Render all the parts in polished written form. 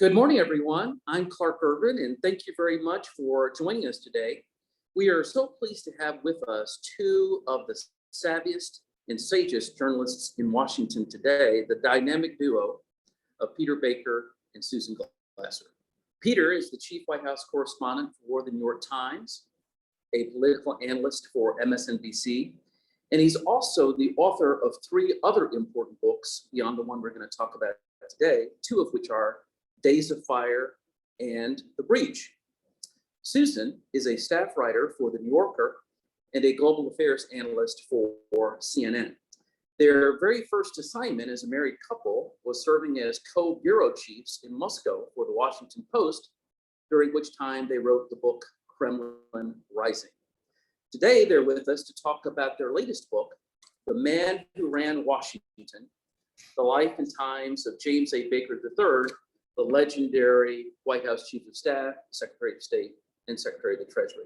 Good morning, everyone. I'm Clark Urban, and thank you very much for joining us today. We are so pleased to have with us two of the savviest and sagest journalists in Washington today, the dynamic duo of Peter Baker and Susan Glasser. Peter is the chief White House correspondent for the New York Times, a political analyst for MSNBC, and he's also the author of three other important books beyond the one we're going to talk about today, two of which are Days of Fire and The Breach. Susan is a staff writer for The New Yorker and a global affairs analyst for CNN. Their very first assignment as a married couple was serving as co-bureau chiefs in Moscow for the Washington Post, during which time they wrote the book Kremlin Rising. Today, they're with us to talk about their latest book, The Man Who Ran Washington, The Life and Times of James A. Baker III, the legendary White House Chief of Staff, Secretary of State, and Secretary of the Treasury.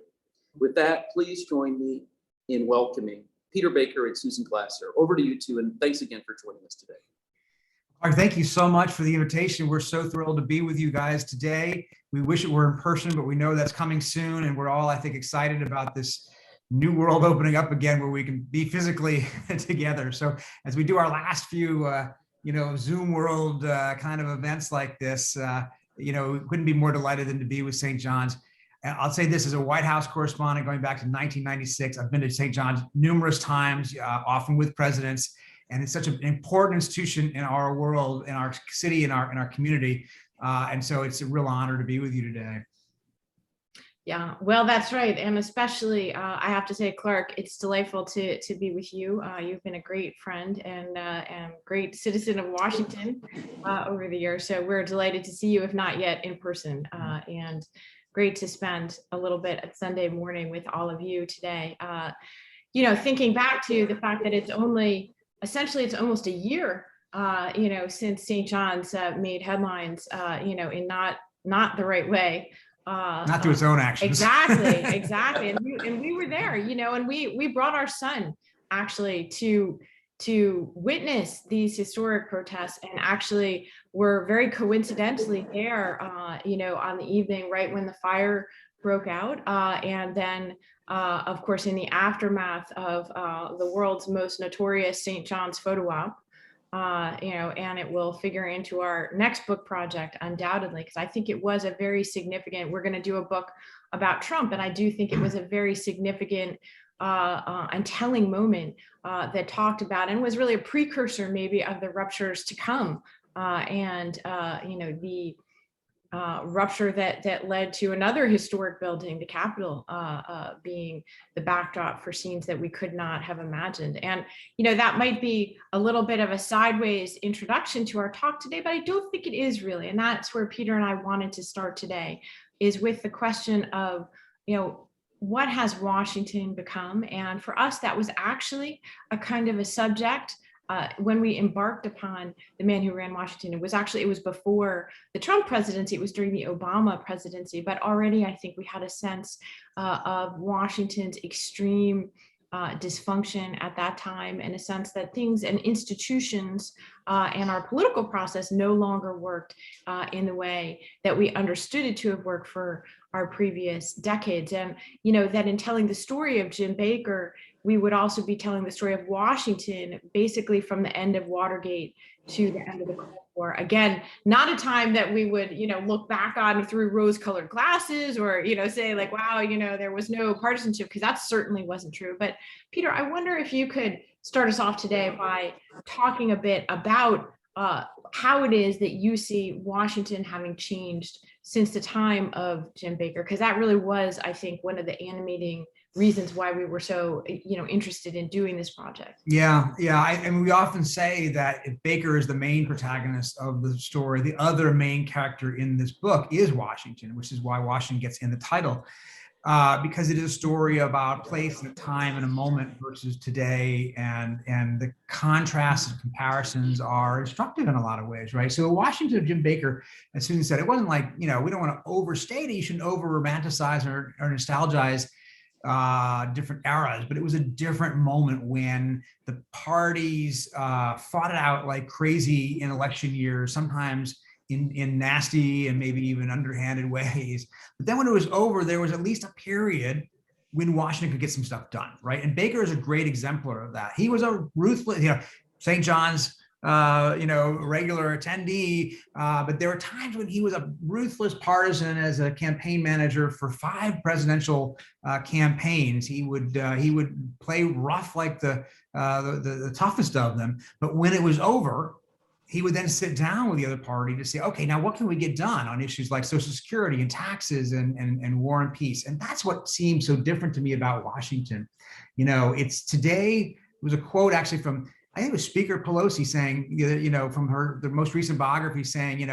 With that, please join me in welcoming Peter Baker and Susan Glasser. Over to you two, and thanks again for joining us today. Mark, thank you so much for the invitation. We're so thrilled to be with you guys today. We wish it were in person, but we know that's coming soon, and we're all, I think, excited about this new world opening up again where we can be physically together. So as we do our last few Zoom world kind of events like this, we couldn't be more delighted than to be with St. John's. And I'll say this, as a White House correspondent going back to 1996, I've been to St. John's numerous times, often with presidents, and it's such an important institution in our world, in our city, in our community. And so it's a real honor to be with you today. Yeah, well, that's right. And especially, I have to say, Clark, it's delightful to be with you. You've been a great friend and great citizen of Washington over the years. So we're delighted to see you, if not yet in person, and great to spend a little bit at Sunday morning with all of you today. Thinking back to the fact that it's almost a year, since St. John's made headlines, in not the right way. Not through its own actions. Exactly. And we were there, and we brought our son actually to witness these historic protests, and actually were very coincidentally there, on the evening right when the fire broke out. And then, of course, in the aftermath of the world's most notorious St. John's photo op. And it will figure into our next book project undoubtedly, because I think it was a very significant, we're going to do a book about Trump, and I do think it was a very significant and telling moment that talked about and was really a precursor maybe of the ruptures to come, the rupture that led to another historic building, the Capitol, being the backdrop for scenes that we could not have imagined. And, that might be a little bit of a sideways introduction to our talk today, but I don't think it is really. And that's where Peter and I wanted to start today, is with the question of, what has Washington become? And for us, that was actually a kind of a subject when we embarked upon The Man Who Ran Washington. It was before the Trump presidency. It was during the Obama presidency, but already I think we had a sense of Washington's extreme dysfunction at that time, in a sense that things and institutions and our political process no longer worked in the way that we understood it to have worked for our previous decades. And, that in telling the story of Jim Baker, we would also be telling the story of Washington, basically from the end of Watergate to the end of the Cold War. Again, not a time that we would, look back on through rose-colored glasses, or, say like, wow, there was no partisanship, because that certainly wasn't true. But Peter, I wonder if you could start us off today by talking a bit about how it is that you see Washington having changed since the time of Jim Baker, because that really was, I think, one of the animating reasons why we were so, interested in doing this project. Yeah. And we often say that if Baker is the main protagonist of the story, the other main character in this book is Washington, which is why Washington gets in the title, because it is a story about place and a time and a moment versus today, and the contrasts and comparisons are instructive in a lot of ways, right? So Washington of Jim Baker, as Susan said, it wasn't like, we don't want to overstate it, you shouldn't over romanticize or nostalgize different eras, but it was a different moment when the parties fought it out like crazy in election years, sometimes in nasty and maybe even underhanded ways. But then when it was over, there was at least a period when Washington could get some stuff done, right? And Baker is a great exemplar of that. He was a ruthless, St. John's, regular attendee, but there were times when he was a ruthless partisan as a campaign manager for 5 presidential campaigns. He would play rough like the toughest of them. But when it was over, he would then sit down with the other party to say, okay, now what can we get done on issues like Social Security and taxes and war and peace? And that's what seems so different to me about Washington. It's today, it was a quote actually from, I think it was Speaker Pelosi saying, from the most recent biography saying,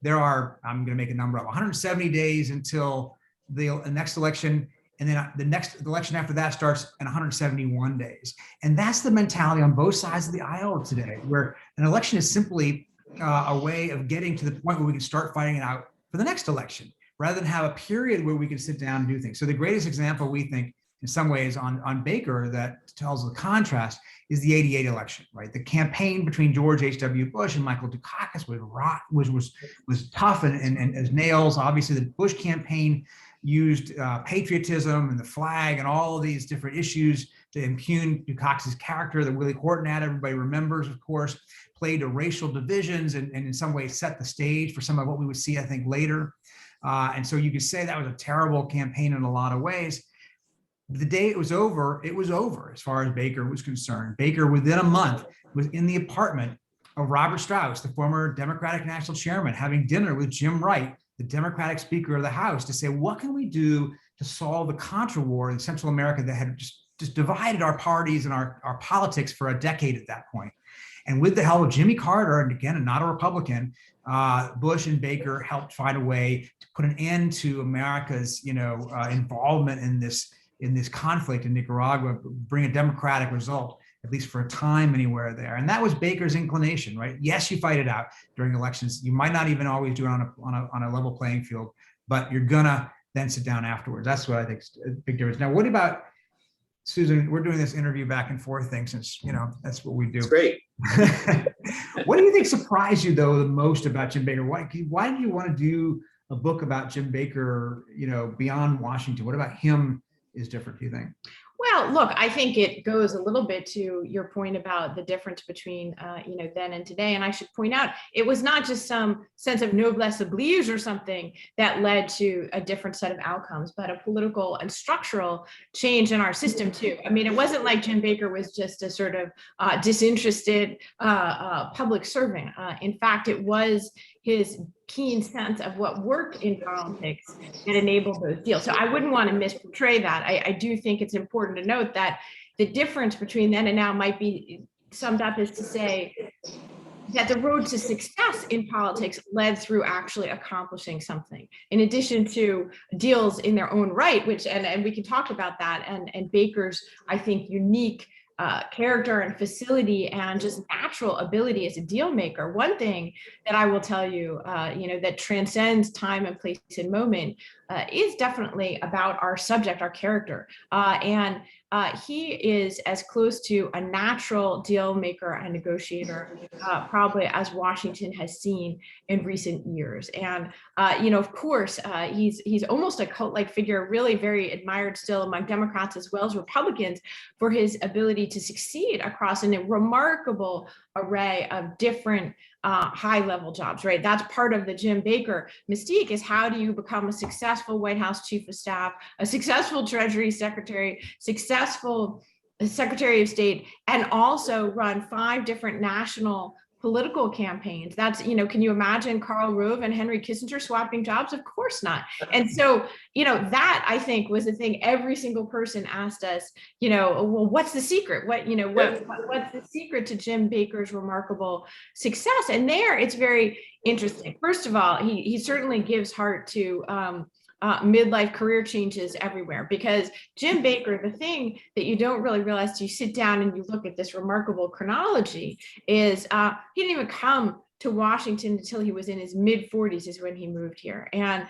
there are, I'm going to make a number up, 170 days until the next election. And then the next election after that starts in 171 days. And that's the mentality on both sides of the aisle today, where an election is simply a way of getting to the point where we can start fighting it out for the next election, rather than have a period where we can sit down and do things. So the greatest example we think in some ways on Baker that tells the contrast is the '88 election, right? The campaign between George H.W. Bush and Michael Dukakis was tough and as nails. Obviously, the Bush campaign used patriotism and the flag and all of these different issues to impugn Dukakis' character. The Willie Horton ad, everybody remembers, of course, played to racial divisions and in some ways set the stage for some of what we would see, I think, later. And so you could say that was a terrible campaign in a lot of ways. The day it was over as far as Baker was concerned. Baker, within a month, was in the apartment of Robert Strauss, the former Democratic National Chairman, having dinner with Jim Wright, the Democratic Speaker of the House, to say, what can we do to solve the Contra War in Central America that had just divided our parties and our politics for a decade at that point. And with the help of Jimmy Carter, and again, not a Republican, Bush and Baker helped find a way to put an end to America's, involvement in this conflict in Nicaragua, bring a democratic result, at least for a time anywhere there. And that was Baker's inclination, right? Yes, you fight it out during elections. You might not even always do it on a level playing field, but you're gonna then sit down afterwards. That's what I think is a big difference. Now, what about, Susan, we're doing this interview back and forth thing since, that's what we do. It's great. What do you think surprised you, though, the most about Jim Baker? Why did you want to do a book about Jim Baker, beyond Washington? What about him is different, do you think? Well, look, I think it goes a little bit to your point about the difference between, then and today. And I should point out, it was not just some sense of noblesse oblige or something that led to a different set of outcomes, but a political and structural change in our system too. I mean, it wasn't like Jim Baker was just a sort of disinterested public servant. In fact, it was his keen sense of what worked in politics that enabled those deals. So I wouldn't want to misportray that. I do think it's important to note that the difference between then and now might be summed up as to say that the road to success in politics led through actually accomplishing something, in addition to deals in their own right, which, and we can talk about that, and Baker's, I think, unique character and facility and just natural ability as a deal maker. One thing that I will tell you, that transcends time and place and moment is definitely about our subject, our character. And he is as close to a natural deal maker and negotiator, probably as Washington has seen in recent years. And, of course, he's almost a cult-like figure, really very admired still among Democrats as well as Republicans for his ability to succeed across a remarkable array of different high-level jobs, right? That's part of the Jim Baker mystique, is how do you become a successful White House chief of staff, a successful Treasury secretary, successful Secretary of State, and also run 5 different national political campaigns. That's, can you imagine Karl Rove and Henry Kissinger swapping jobs? Of course not. And so, that I think was the thing every single person asked us, well, what's the secret? What's the secret to Jim Baker's remarkable success? And there it's very interesting. First of all, he certainly gives heart to midlife career changes everywhere, because Jim Baker, the thing that you don't really realize till you sit down and you look at this remarkable chronology is he didn't even come to Washington until he was in his mid-40s is when he moved here. And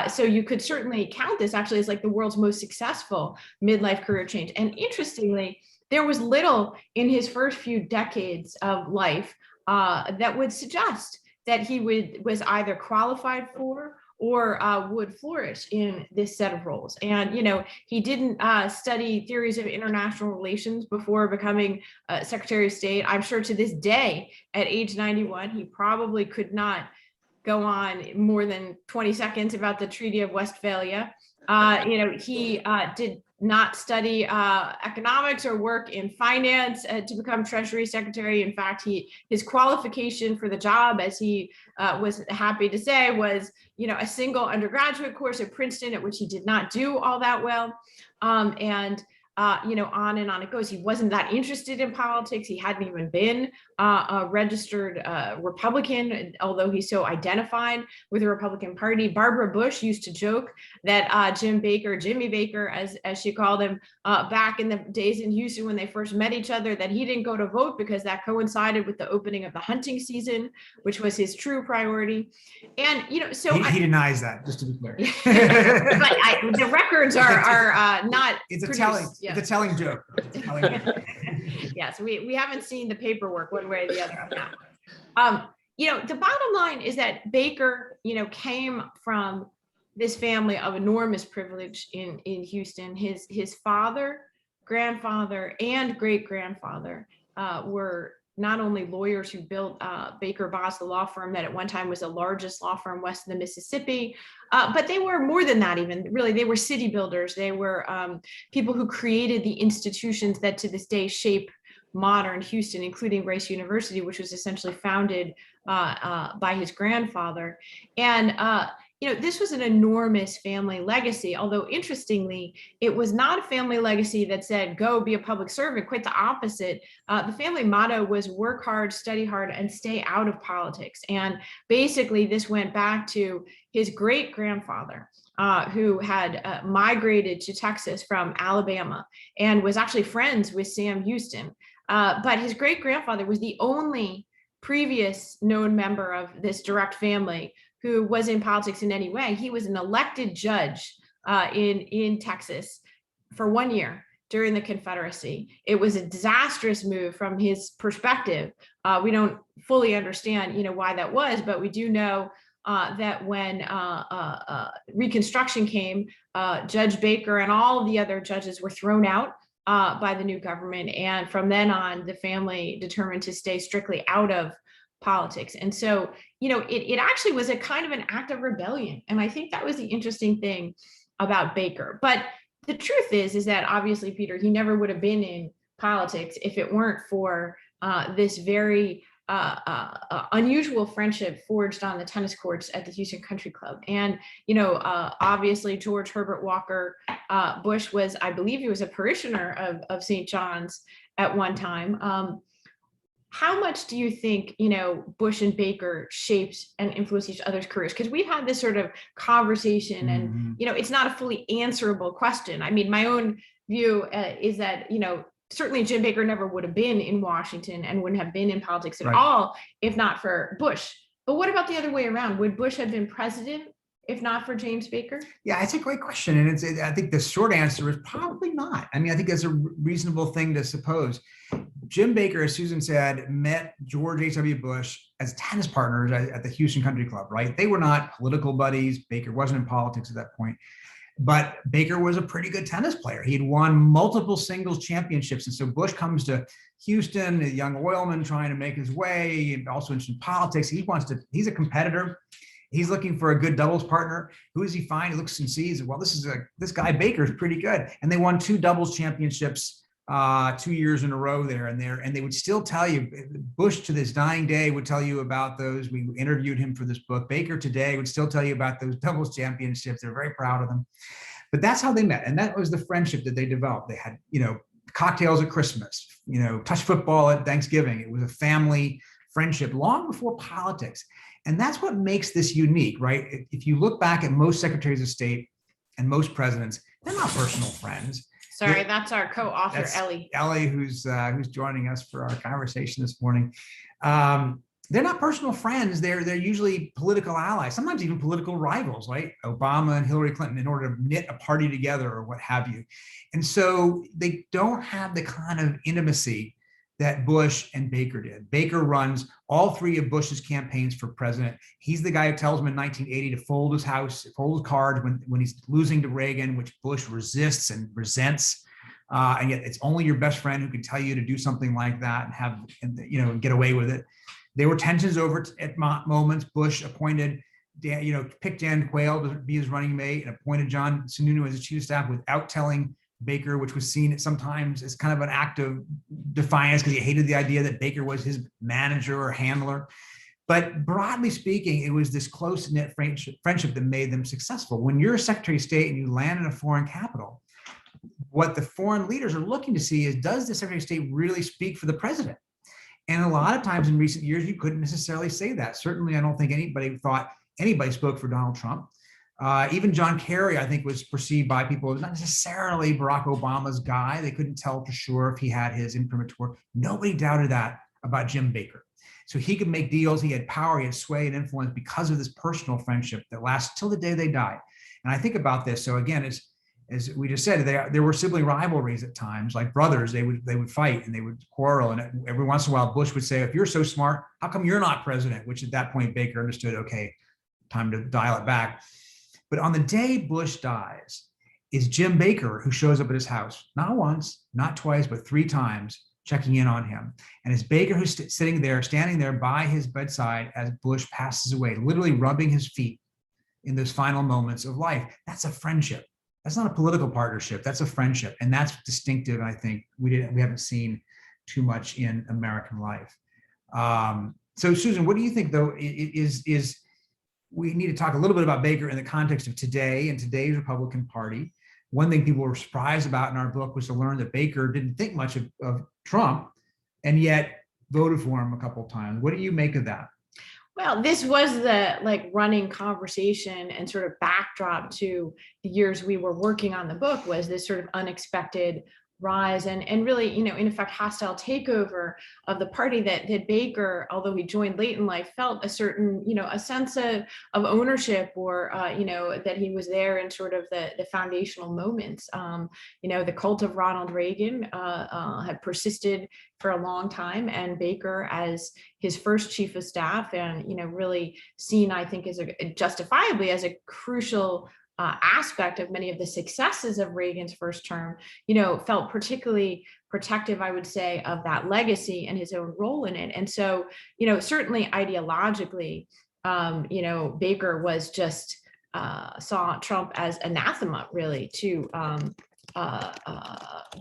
so you could certainly count this actually as like the world's most successful midlife career change. And interestingly, there was little in his first few decades of life that would suggest that he was either qualified for or would flourish in this set of roles. And, he didn't study theories of international relations before becoming Secretary of State. I'm sure to this day, at age 91, he probably could not go on more than 20 seconds about the Treaty of Westphalia. He did not study economics or work in finance to become Treasury Secretary. In fact, his qualification for the job, as he was happy to say, was a single undergraduate course at Princeton, at which he did not do all that well. On and on it goes. He wasn't that interested in politics. He hadn't even been a registered Republican, although he so identified with the Republican Party. Barbara Bush used to joke that Jimmy Baker, as she called him, back in the days in Houston when they first met each other, that he didn't go to vote because that coincided with the opening of the hunting season, which was his true priority. And so he denies that, just to be clear. But the records are not. It's a telling. Yeah. It's a telling joke. Yes, we haven't seen the paperwork one way or the other on that. The bottom line is that Baker, came from this family of enormous privilege in Houston. His father, grandfather, and great-grandfather were not only lawyers who built Baker Boss, the law firm that at one time was the largest law firm west of the Mississippi, but they were more than that even. Really, they were city builders. They were people who created the institutions that to this day shape modern Houston, including Rice University, which was essentially founded by his grandfather. And this was an enormous family legacy, although interestingly, it was not a family legacy that said, go be a public servant. Quite the opposite. The family motto was work hard, study hard, and stay out of politics. And basically, this went back to his great-grandfather, who had migrated to Texas from Alabama and was actually friends with Sam Houston. But his great-grandfather was the only previous known member of this direct family who was in politics in any way. He was an elected judge in Texas for 1 year during the Confederacy. It was a disastrous move from his perspective. We don't fully understand, why that was, but we do know that when Reconstruction came, Judge Baker and all of the other judges were thrown out by the new government. And from then on, the family determined to stay strictly out of politics. And so, it actually was a kind of an act of rebellion. And I think that was the interesting thing about Baker. But the truth is that obviously, Peter, he never would have been in politics if it weren't for this very unusual friendship forged on the tennis courts at the Houston Country Club. And, obviously George Herbert Walker Bush was, I believe he was a parishioner of St. John's at one time. How much do you think, Bush and Baker shaped and influenced each other's careers? Because we've had this sort of conversation and, it's not a fully answerable question. I mean, my own view is that, certainly Jim Baker never would have been in Washington and wouldn't have been in politics at all if not for Bush. But what about the other way around? Would Bush have been president if not for James Baker? Yeah, it's a great question. And I think the short answer is probably not. I mean, I think that's a reasonable thing to suppose. Jim Baker, as Susan said, met George H.W. Bush as tennis partners at the Houston Country Club, right? They were not political buddies. Baker wasn't in politics at that point. But Baker was a pretty good tennis player. He had won multiple singles championships. And so Bush comes to Houston, a young oilman trying to make his way, also interested in politics. He's a competitor. He's looking for a good doubles partner. Who does he find? He looks and sees, well, this guy Baker is pretty good. And they won 2 doubles championships 2 years in a row there. And they would still tell you, Bush to this dying day would tell you about those. We interviewed him for this book. Baker today would still tell you about those doubles championships. They're very proud of them. But that's how they met. And that was the friendship that they developed. They had, cocktails at Christmas, touch football at Thanksgiving. It was a family friendship long before politics. And that's what makes this unique, right? If you look back at most secretaries of state and most presidents, they're not personal friends. Sorry, that's our co-author, Ellie. Ellie, who's joining us for our conversation this morning. They're not personal friends. They're usually political allies, sometimes even political rivals, like Obama and Hillary Clinton, in order to knit a party together or what have you. And so they don't have the kind of intimacy that Bush and Baker did. Baker runs all three of Bush's campaigns for president. He's the guy who tells him in 1980 to fold his house, fold his cards when he's losing to Reagan, which Bush resists and resents. And yet it's only your best friend who can tell you to do something like that and get away with it. There were tensions over at moments. Bush appointed picked Dan Quayle to be his running mate and appointed John Sununu as his chief of staff without telling Baker, which was seen sometimes as kind of an act of defiance because he hated the idea that Baker was his manager or handler. But broadly speaking, it was this close-knit friendship that made them successful. When you're a Secretary of State and you land in a foreign capital, what the foreign leaders are looking to see is, does the Secretary of State really speak for the president? And a lot of times in recent years, you couldn't necessarily say that. Certainly, I don't think anybody thought anybody spoke for Donald Trump. Even John Kerry, I think, was perceived by people as not necessarily Barack Obama's guy. They couldn't tell for sure if he had his imprimatur. Nobody doubted that about Jim Baker. So he could make deals. He had power, he had sway and influence because of this personal friendship that lasts till the day they died. And I think about this. So again, as we just said, there were sibling rivalries at times, like brothers. They would fight and they would quarrel. And every once in a while, Bush would say, "If you're so smart, how come you're not president?" Which at that point, Baker understood, okay, time to dial it back. But on the day Bush dies, is Jim Baker who shows up at his house, not once, not twice, but 3 times, checking in on him. And it's Baker who's standing there by his bedside as Bush passes away, literally rubbing his feet in those final moments of life. That's a friendship. That's not a political partnership. That's a friendship. And that's distinctive. I think we haven't seen too much in American life. So Susan, what do you think though is we need to talk a little bit about Baker in the context of today and today's Republican Party. One thing people were surprised about in our book was to learn that Baker didn't think much of Trump and yet voted for him a couple of times. What do you make of that? Well, this was the running conversation and sort of backdrop to the years we were working on the book, was this sort of unexpected rise and really, in effect, hostile takeover of the party that Baker, although he joined late in life, felt a certain, a sense of ownership or, that he was there in sort of the foundational moments. The cult of Ronald Reagan had persisted for a long time, and Baker as his first chief of staff and, really seen, I think, as justifiably as a crucial aspect of many of the successes of Reagan's first term, felt particularly protective, I would say, of that legacy and his own role in it. And so, certainly ideologically, Baker was just saw Trump as anathema, really, to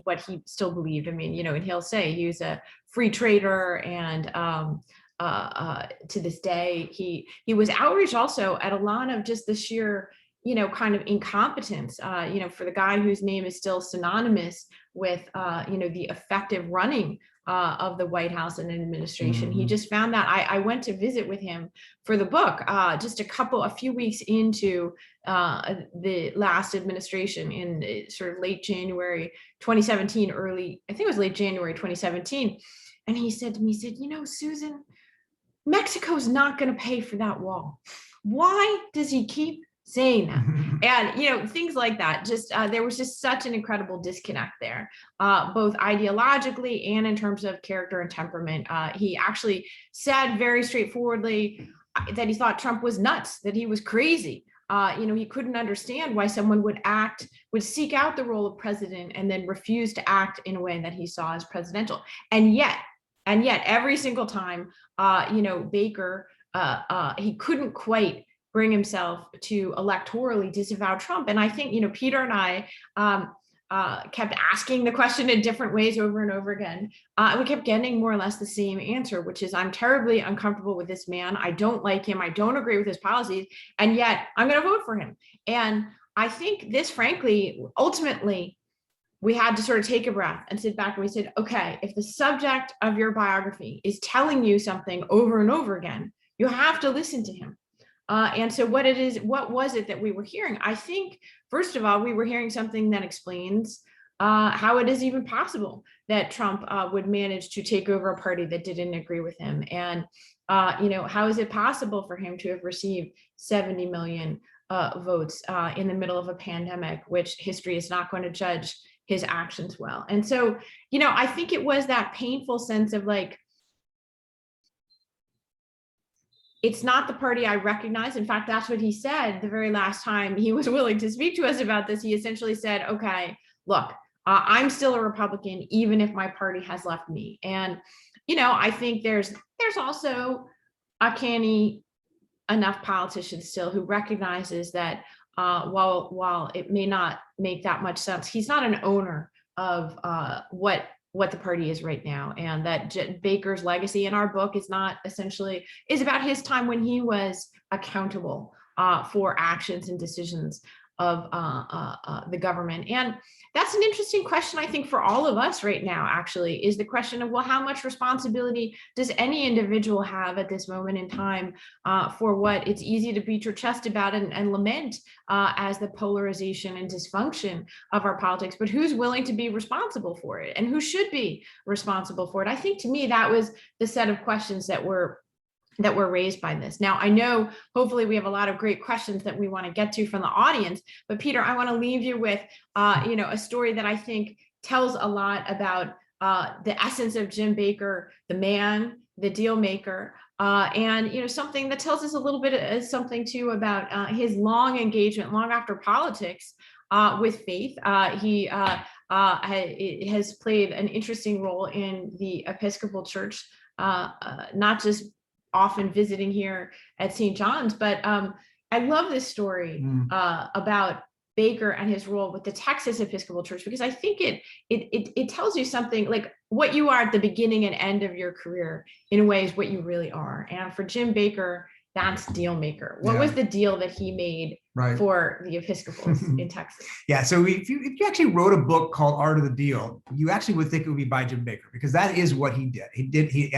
what he still believed. I mean, and he'll say he was a free trader, and to this day, he was outraged also at a lot of just the sheer kind of incompetence, for the guy whose name is still synonymous with, the effective running of the White House and administration. Mm-hmm. He just found that. I went to visit with him for the book just a few weeks into the last administration in sort of late January 2017, I think it was late January 2017. And he said to me, Susan, Mexico's not going to pay for that wall. Why does he keep saying that? And things like that. Just there was just such an incredible disconnect there, both ideologically and in terms of character and temperament. He actually said very straightforwardly that he thought Trump was nuts, that he was crazy. He couldn't understand why someone would seek out the role of president and then refuse to act in a way that he saw as presidential. And yet every single time, Baker, he couldn't quite bring himself to electorally disavow Trump. And I think, Peter and I kept asking the question in different ways over and over again. We kept getting more or less the same answer, which is, I'm terribly uncomfortable with this man. I don't like him. I don't agree with his policies. And yet I'm going to vote for him. And I think this, frankly, ultimately, we had to sort of take a breath and sit back and we said, okay, if the subject of your biography is telling you something over and over again, you have to listen to him. And so what was it that we were hearing? I think, first of all, we were hearing something that explains how it is even possible that Trump would manage to take over a party that didn't agree with him. And, how is it possible for him to have received 70 million votes in the middle of a pandemic, which history is not going to judge his actions well. And so, you know, I think it was that painful sense of like, it's not the party I recognize. In fact, that's what he said the very last time he was willing to speak to us about this. He essentially said, okay, look, I'm still a Republican, even if my party has left me. And, you know, I think there's also a canny enough politician still who recognizes that while it may not make that much sense, he's not an owner of what the party is right now, and that Baker's legacy in our book is about his time when he was accountable for actions and decisions of the government. And that's an interesting question, I think, for all of us right now, actually, is the question of, well, how much responsibility does any individual have at this moment in time for what it's easy to beat your chest about and lament as the polarization and dysfunction of our politics, but who's willing to be responsible for it and who should be responsible for it? I think, to me, that was the set of questions that were raised by this. Now, I know hopefully we have a lot of great questions that we want to get to from the audience, but Peter, I want to leave you with you know, a story that I think tells a lot about the essence of Jim Baker, the man, the deal maker, and, you know, something that tells us a little bit of something too about his long engagement, long after politics, with faith. He has played an interesting role in the Episcopal Church, not just often visiting here at St. John's, but I love this story about Baker and his role with the Texas Episcopal Church, because I think it tells you something like what you are at the beginning and end of your career in a way is what you really are. And for Jim Baker, that's deal maker. What was the deal that he made for the Episcopals in Texas? Yeah, so if you actually wrote a book called Art of the Deal, you actually would think it would be by Jim Baker, because that is what he did. He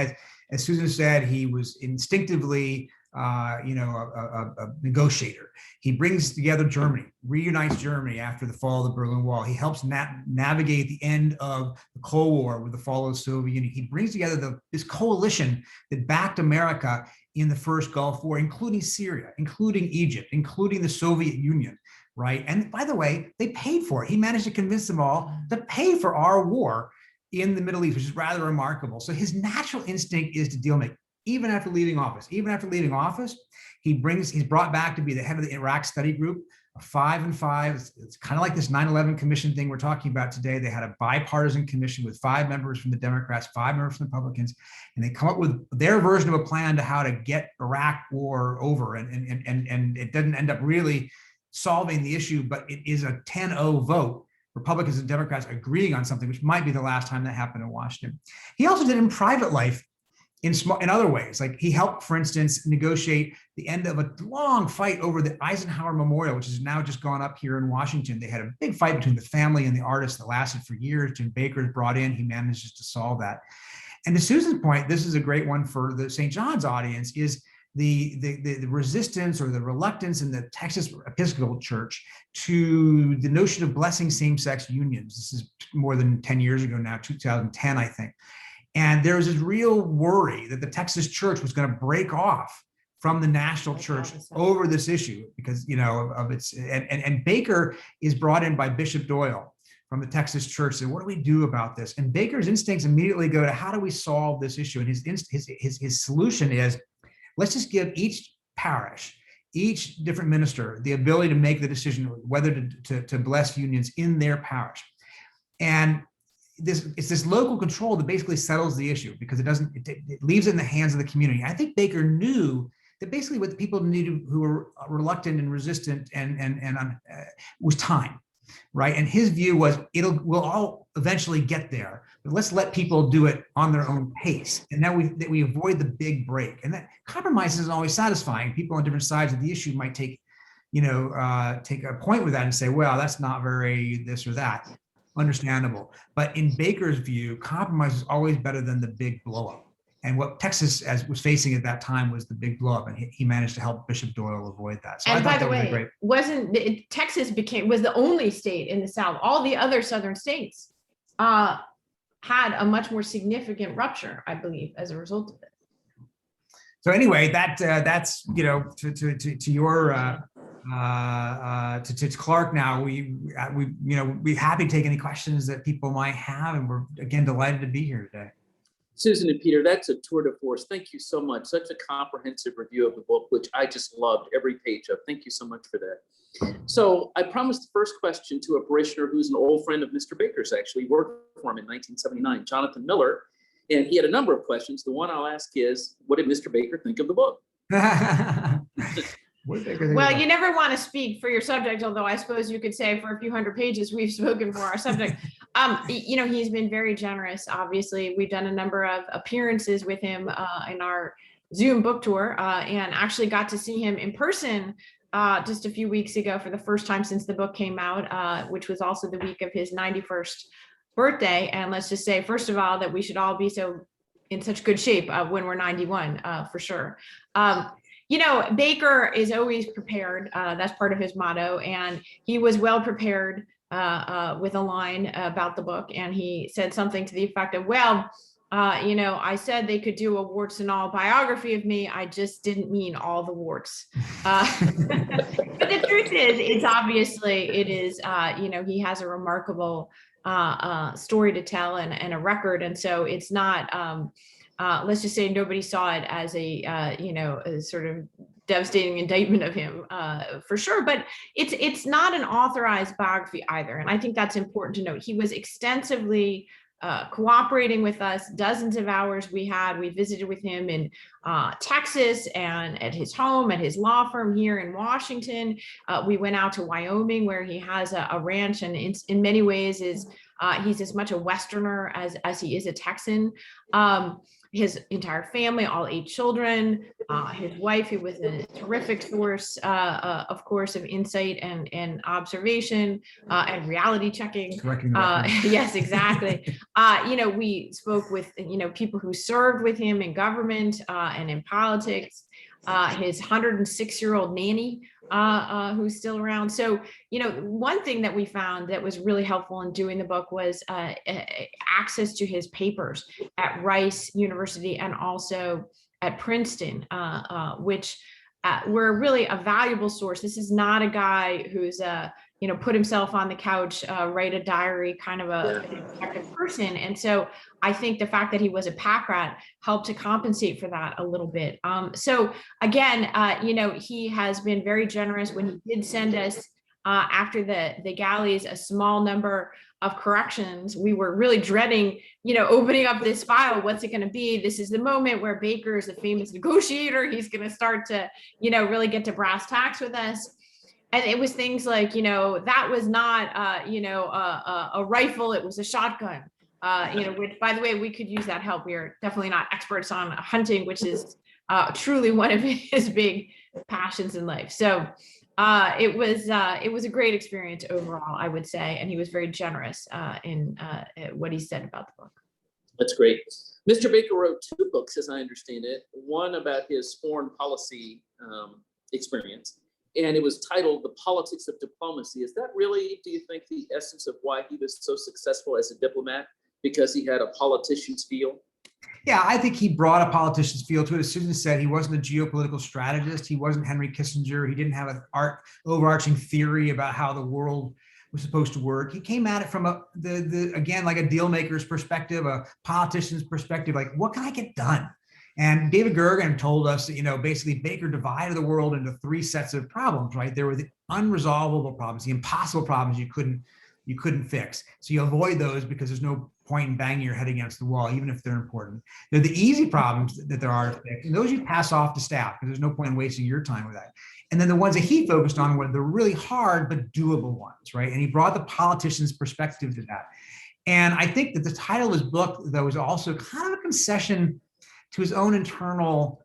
as Susan said, he was instinctively, you know, a negotiator. He brings together Germany, reunites Germany after the fall of the Berlin Wall. He helps navigate the end of the Cold War with the fall of the Soviet Union. He brings together this coalition that backed America in the first Gulf War, including Syria, including Egypt, including the Soviet Union, right? And by the way, they paid for it. He managed to convince them all to pay for our war in the Middle East, which is rather remarkable. So his natural instinct is to deal make, even after leaving office. Even after leaving office, he's brought back to be the head of the Iraq study group, a 5 and 5. It's kind of like this 9/11 commission thing we're talking about today. They had a bipartisan commission with 5 members from the Democrats, 5 members from the Republicans, and they come up with their version of a plan to how to get Iraq war over. And it doesn't end up really solving the issue, but it is a 10-0 vote. Republicans and Democrats agreeing on something, which might be the last time that happened in Washington. He also did in private life in other ways. Like he helped, for instance, negotiate the end of a long fight over the Eisenhower Memorial, which has now just gone up here in Washington. They had a big fight between the family and the artist that lasted for years. Jim Baker is brought in. He manages to solve that. And to Susan's point, this is a great one for the St. John's audience, is the resistance or the reluctance in the Texas Episcopal Church to the notion of blessing same-sex unions. This is more than 10 years ago now, 2010, I think. And there was this real worry that the Texas church was going to break off from the national church over this issue because, you know, of its, and Baker is brought in by Bishop Doyle from the Texas church. And what do we do about this? And Baker's instincts immediately go to how do we solve this issue? And his solution is, let's just give each parish, each different minister, the ability to make the decision whether to bless unions in their parish. And it's this local control that basically settles the issue because it leaves it in the hands of the community. I think Baker knew that basically what the people needed who were reluctant and resistant was time, right? And his view was we'll all eventually get there, but let's let people do it on their own pace. And now we avoid the big break. And that compromise isn't always satisfying. People on different sides of the issue might take a point with that and say, well, that's not very this or that. Understandable. But in Baker's view, compromise is always better than the big blow up. And what Texas was facing at that time was the big blow up, and he managed to help Bishop Doyle avoid that. So and by the way, Texas was the only state in the South. All the other Southern states had a much more significant rupture, I believe, as a result of it. So anyway, that's to your to Clark now. We're happy to take any questions that people might have, and we're again delighted to be here today. Susan and Peter, that's a tour de force. Thank you so much. Such a comprehensive review of the book, which I just loved every page of. Thank you so much for that. So I promised the first question to a parishioner who's an old friend of Mr. Baker's, actually worked for him in 1979, Jonathan Miller. And he had a number of questions. The one I'll ask is, what did Mr. Baker think of the book? Well, you never want to speak for your subject, although I suppose you could say for a few hundred pages we've spoken for our subject. He's been very generous. Obviously, we've done a number of appearances with him in our Zoom book tour, and actually got to see him in person just a few weeks ago for the first time since the book came out, which was also the week of his 91st birthday. And let's just say, first of all, that we should all be in such good shape when we're 91, for sure. Baker is always prepared. That's part of his motto. And he was well prepared with a line about the book. And he said something to the effect of, I said they could do a warts and all biography of me. I just didn't mean all the warts. But the truth is, he has a remarkable story to tell and a record. And so it's not, let's just say nobody saw it as a sort of devastating indictment of him, for sure. But it's not an authorized biography either. And I think that's important to note. He was extensively cooperating with us. Dozens of hours we visited with him in Texas and at his home, at his law firm here in Washington. We went out to Wyoming, where he has a ranch, and in many ways he's as much a Westerner as he is a Texan. His entire family, all 8 children, his wife, who was a terrific source, of course, of insight and observation and reality checking. Yes, exactly. We spoke with, people who served with him in government and in politics, his 106-year-old nanny, who's still around. So, one thing that we found that was really helpful in doing the book was access to his papers at Rice University and also at Princeton, which were really a valuable source. This is not a guy who's put himself on the couch, write a diary, kind of an effective person. And so I think the fact that he was a pack rat helped to compensate for that a little bit. So again, he has been very generous when he did send us after the galleys a small number of corrections. We were really dreading, opening up this file. What's it going to be? This is the moment where Baker is a famous negotiator. He's going to start to, really get to brass tacks with us. And it was things like, that was not, a rifle, it was a shotgun, which, by the way, we could use that help. We are definitely not experts on hunting, which is truly one of his big passions in life. So it was a great experience overall, I would say. And he was very generous in what he said about the book. That's great. Mr. Baker wrote 2 books, as I understand it, one about his foreign policy experience, and it was titled The Politics of Diplomacy. Is that really, do you think, the essence of why he was so successful as a diplomat? Because he had a politician's feel? Yeah, I think he brought a politician's feel to it. As Susan said, he wasn't a geopolitical strategist. He wasn't Henry Kissinger. He didn't have an overarching theory about how the world was supposed to work. He came at it from again, like a deal maker's perspective, a politician's perspective, like, what can I get done? And David Gergen told us that, basically Baker divided the world into 3 sets of problems, right? There were the unresolvable problems, the impossible problems you couldn't fix. So you avoid those because there's no point in banging your head against the wall, even if they're important. They're the easy problems that there are to fix, and those you pass off to staff because there's no point in wasting your time with that. And then the ones that he focused on were the really hard but doable ones, right? And he brought the politician's perspective to that. And I think that the title of his book, though, is also kind of a concession to his own internal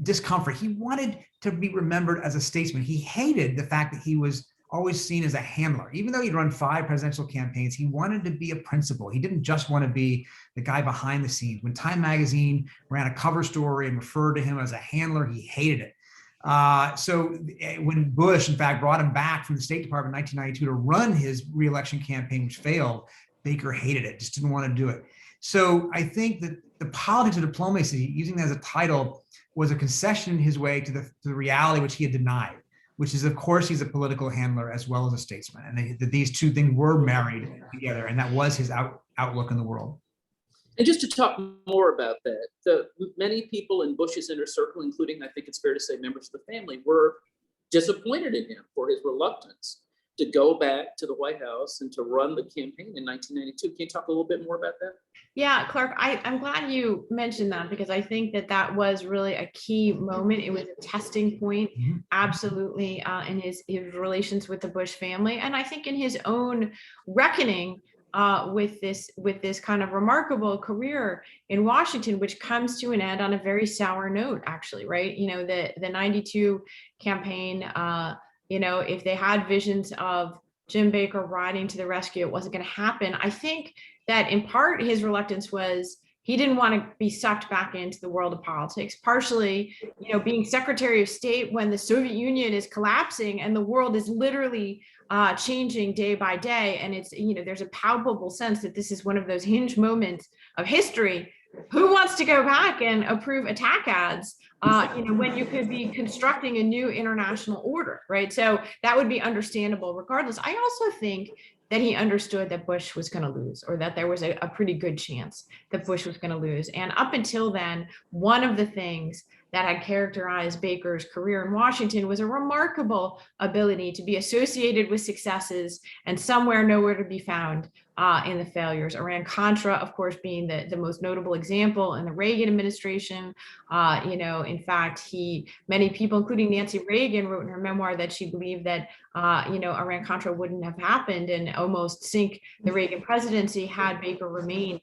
discomfort. He wanted to be remembered as a statesman. He hated the fact that he was always seen as a handler. Even though he'd run 5 presidential campaigns, he wanted to be a principal. He didn't just want to be the guy behind the scenes. When Time Magazine ran a cover story and referred to him as a handler, he hated it. So when Bush, in fact, brought him back from the State Department in 1992 to run his re-election campaign, which failed, Baker hated it, just didn't want to do it. So I think that the politics of diplomacy, using that as a title, was a concession in his way to the reality which he had denied, which is, of course, he's a political handler as well as a statesman. And these two things were married together, and that was his outlook in the world. And just to talk more about that, many people in Bush's inner circle, including, I think it's fair to say, members of the family, were disappointed in him for his reluctance to go back to the White House and to run the campaign in 1992. Can you talk a little bit more about that? Yeah, Clark, I'm glad you mentioned that, because I think that was really a key moment. It was a testing point, absolutely, in his relations with the Bush family. And I think in his own reckoning with this kind of remarkable career in Washington, which comes to an end on a very sour note, actually, right? The 92 campaign, if they had visions of Jim Baker riding to the rescue, it wasn't going to happen. I think that in part his reluctance was he didn't want to be sucked back into the world of politics, partially, being Secretary of State when the Soviet Union is collapsing and the world is literally changing day by day. And it's, there's a palpable sense that this is one of those hinge moments of history. Who wants to go back and approve attack ads, when you could be constructing a new international order, right? So that would be understandable regardless. I also think that he understood that Bush was going to lose, or that there was a pretty good chance that Bush was going to lose. And up until then, one of the things that had characterized Baker's career in Washington was a remarkable ability to be associated with successes and somewhere nowhere to be found in the failures. Iran-Contra, of course, being the most notable example in the Reagan administration. In fact, many people, including Nancy Reagan, wrote in her memoir that she believed that Iran-Contra wouldn't have happened and almost sink the Reagan presidency had Baker remained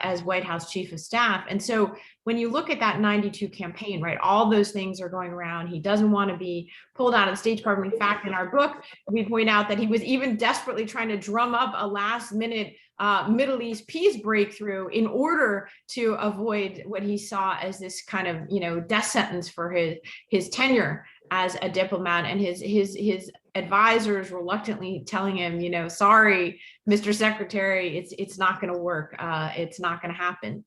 as White House chief of staff. And so when you look at that 92 campaign, right, all those things are going around. He doesn't want to be pulled out of the State Department. In fact, in our book, we point out that he was even desperately trying to drum up a last-minute Middle East peace breakthrough in order to avoid what he saw as this kind of, death sentence for his tenure as a diplomat, and his advisors reluctantly telling him, sorry, Mr. Secretary, it's not going to work. It's not going to happen.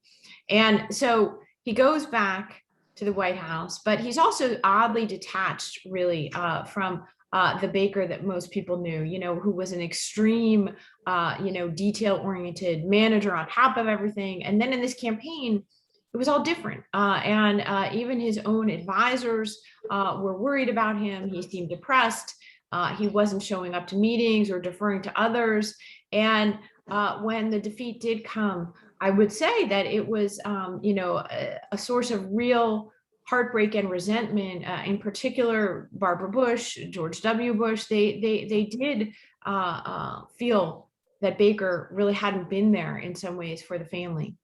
And so he goes back to the White House, but he's also oddly detached, really, from the Baker that most people knew, who was an extreme, detail-oriented manager on top of everything. And then in this campaign, it was all different. And even his own advisors were worried about him. He seemed depressed. He wasn't showing up to meetings or deferring to others. And when the defeat did come, I would say that it was, a source of real heartbreak and resentment. In particular, Barbara Bush, George W. Bush, they did feel that Baker really hadn't been there in some ways for the family.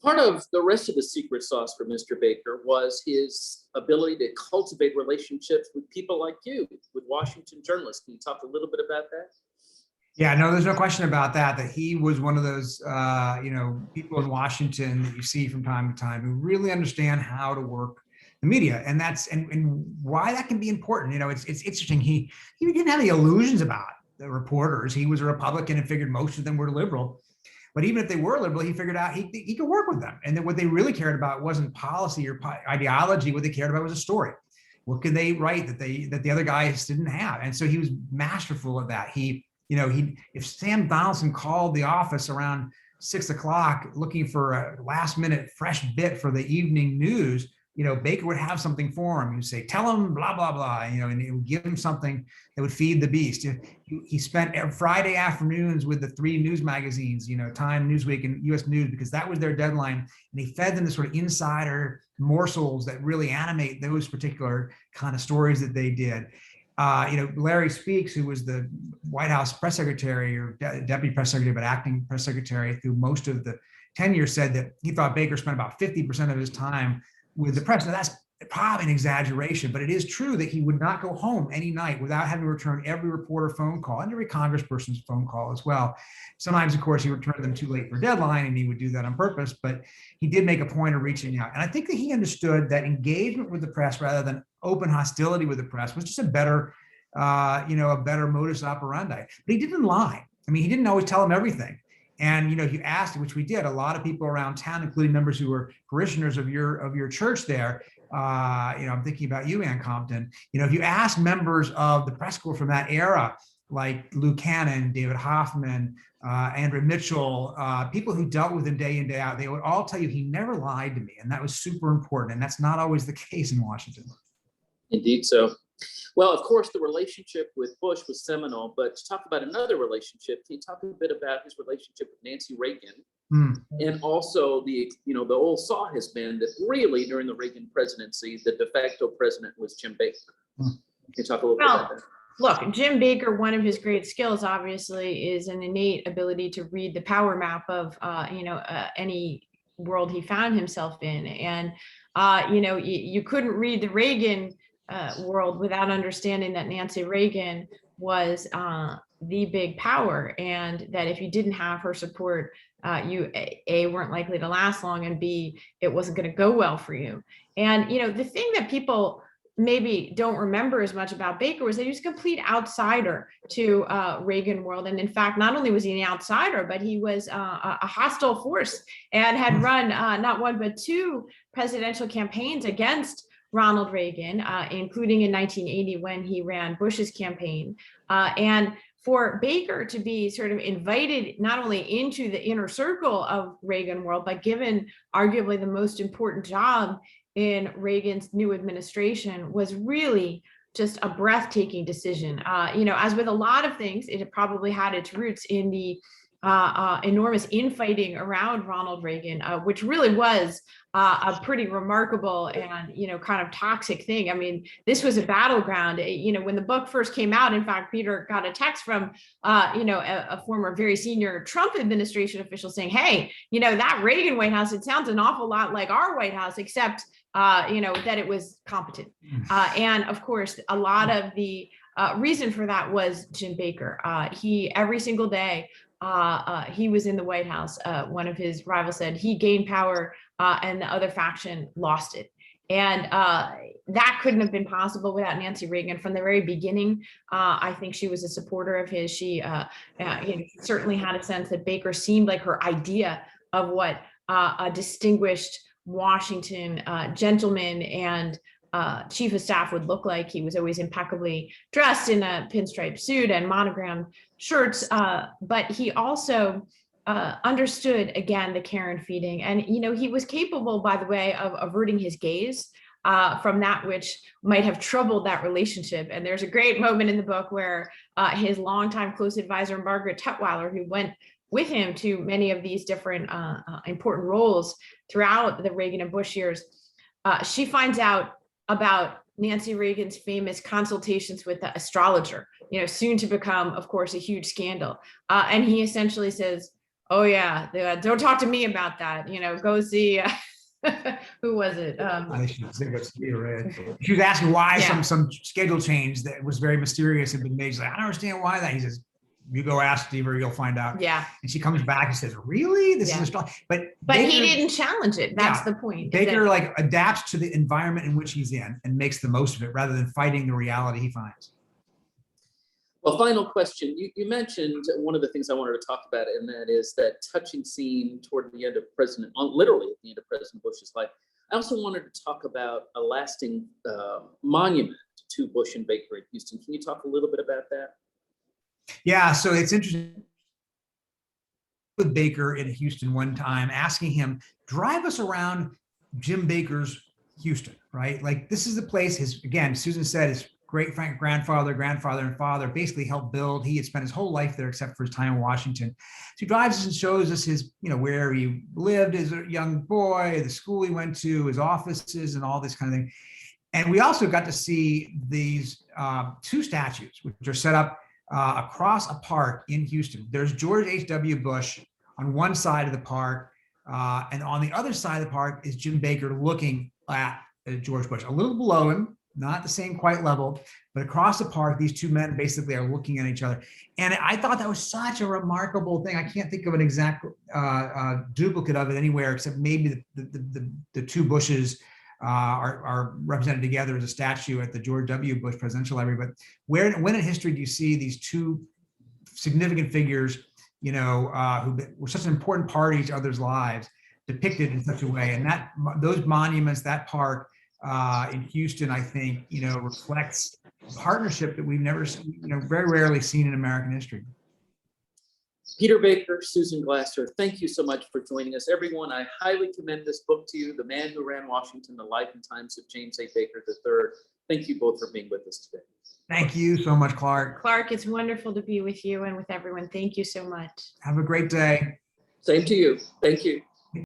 Part of the rest of the secret sauce for Mr. Baker was his ability to cultivate relationships with people like you, with Washington journalists. Can you talk a little bit about that? Yeah, no, there's no question about that he was one of those, people in Washington that you see from time to time who really understand how to work the media. And that's, and why that can be important. It's interesting. He didn't have any illusions about the reporters. He was a Republican and figured most of them were liberal. But even if they were liberal, he figured out he could work with them. And that what they really cared about wasn't policy or ideology. What they cared about was a story. What could they write that the other guys didn't have? And so he was masterful at that. If Sam Donaldson called the office around 6 o'clock looking for a last minute fresh bit for the evening news, Baker would have something for him. He'd say, tell him blah, blah, blah, and it would give him something that would feed the beast. He spent Friday afternoons with the 3 news magazines, Time, Newsweek, and US News, because that was their deadline. And he fed them the sort of insider morsels that really animate those particular kind of stories that they did. Larry Speakes, who was the White House press secretary or deputy press secretary, but acting press secretary through most of the tenure, said that he thought Baker spent about 50% of his time with the press. Now that's probably an exaggeration, but it is true that he would not go home any night without having to return every reporter phone call and every congressperson's phone call as well. Sometimes, of course, he returned them too late for deadline, and he would do that on purpose, but he did make a point of reaching out. And I think that he understood that engagement with the press rather than open hostility with the press was just a better modus operandi. But he didn't lie. I mean, he didn't always tell them everything. And if you asked, which we did, a lot of people around town, including members who were parishioners of your church there, I'm thinking about you, Ann Compton. If you ask members of the press corps from that era, like Lou Cannon, David Hoffman, Andrew Mitchell, people who dealt with him day in, day out, they would all tell you he never lied to me. And that was super important. And that's not always the case in Washington. Indeed so. Well, of course, the relationship with Bush was seminal, but to talk about another relationship, can you talk a bit about his relationship with Nancy Reagan? And also the old saw has been that really during the Reagan presidency, the de facto president was Jim Baker. Can you talk a little bit about that? Look, Jim Baker, one of his great skills, obviously, is an innate ability to read the power map of, any world he found himself in. And, you couldn't read the Reagan world without understanding that Nancy Reagan was the big power, and that if you didn't have her support, you A, weren't likely to last long, and B, it wasn't going to go well for you. And, the thing that people maybe don't remember as much about Baker was that he was a complete outsider to Reagan world. And in fact, not only was he an outsider, but he was a hostile force and had run not one, but two presidential campaigns against Ronald Reagan, including in 1980 when he ran Bush's campaign. And for Baker to be sort of invited not only into the inner circle of Reagan world, but given arguably the most important job in Reagan's new administration was really just a breathtaking decision. As with a lot of things, it probably had its roots in the enormous infighting around Ronald Reagan, which really was a pretty remarkable and, kind of toxic thing. I mean, this was a battleground. When the book first came out, in fact, Peter got a text from, a former very senior Trump administration official saying, hey, that Reagan White House, it sounds an awful lot like our White House, except, that it was competent. And of course, a lot of the reason for that was Jim Baker. He, every single day, he was in the White House. One of his rivals said he gained power and the other faction lost it. And that couldn't have been possible without Nancy Reagan from the very beginning. I think she was a supporter of his. She certainly had a sense that Baker seemed like her idea of what a distinguished Washington gentleman and chief of staff would look like. He was always impeccably dressed in a pinstripe suit and monogrammed shirts, but he also understood, again, the care and feeding. And, he was capable, by the way, of averting his gaze from that which might have troubled that relationship. And there's a great moment in the book where his longtime close advisor, Margaret Tutwiler, who went with him to many of these different important roles throughout the Reagan and Bush years, she finds out about Nancy Reagan's famous consultations with the astrologer, soon to become, of course, a huge scandal. And he essentially says, oh yeah, don't talk to me about that. Go see, who was it? I think she was asking why some schedule change that was very mysterious had been made. She's like, I don't understand why that. He says, you go ask Steve or you'll find out. Yeah. And she comes back and says, really? This is a strong, but Baker, he didn't challenge it. That's the point. Baker adapts to the environment in which he's in and makes the most of it rather than fighting the reality he finds. Well, final question. You mentioned one of the things I wanted to talk about, and that is that touching scene toward the end of literally at the end of President Bush's life. I also wanted to talk about a lasting monument to Bush and Baker in Houston. Can you talk a little bit about that? Yeah, so it's interesting. With Baker in Houston one time, asking him, drive us around Jim Baker's Houston, right? Like, this is the place, again, Susan said, his great grandfather, and father basically helped build. He had spent his whole life there except for his time in Washington. So he drives us and shows us his, where he lived as a young boy, the school he went to, his offices, and all this kind of thing. And we also got to see these two statues, which are set up across a park in Houston. There's George H.W. Bush on one side of the park, and on the other side of the park is Jim Baker looking at George Bush, a little below him, not the same quite level, but across the park, these two men basically are looking at each other. And I thought that was such a remarkable thing. I can't think of an exact duplicate of it anywhere, except maybe the two Bushes are represented together as a statue at the George W. Bush Presidential Library. But when in history do you see these two significant figures, who were such an important part of each other's lives, depicted in such a way? And those monuments, that park, in Houston, I think, reflects a partnership that we've never, very rarely seen in American history. Peter Baker, Susan Glasser, thank you so much for joining us. Everyone, I highly commend this book to you, The Man Who Ran Washington, The Life and Times of James A. Baker III. Thank you both for being with us today. Thank you so much, Clark. Clark, it's wonderful to be with you and with everyone. Thank you so much. Have a great day. Same to you. Thank you.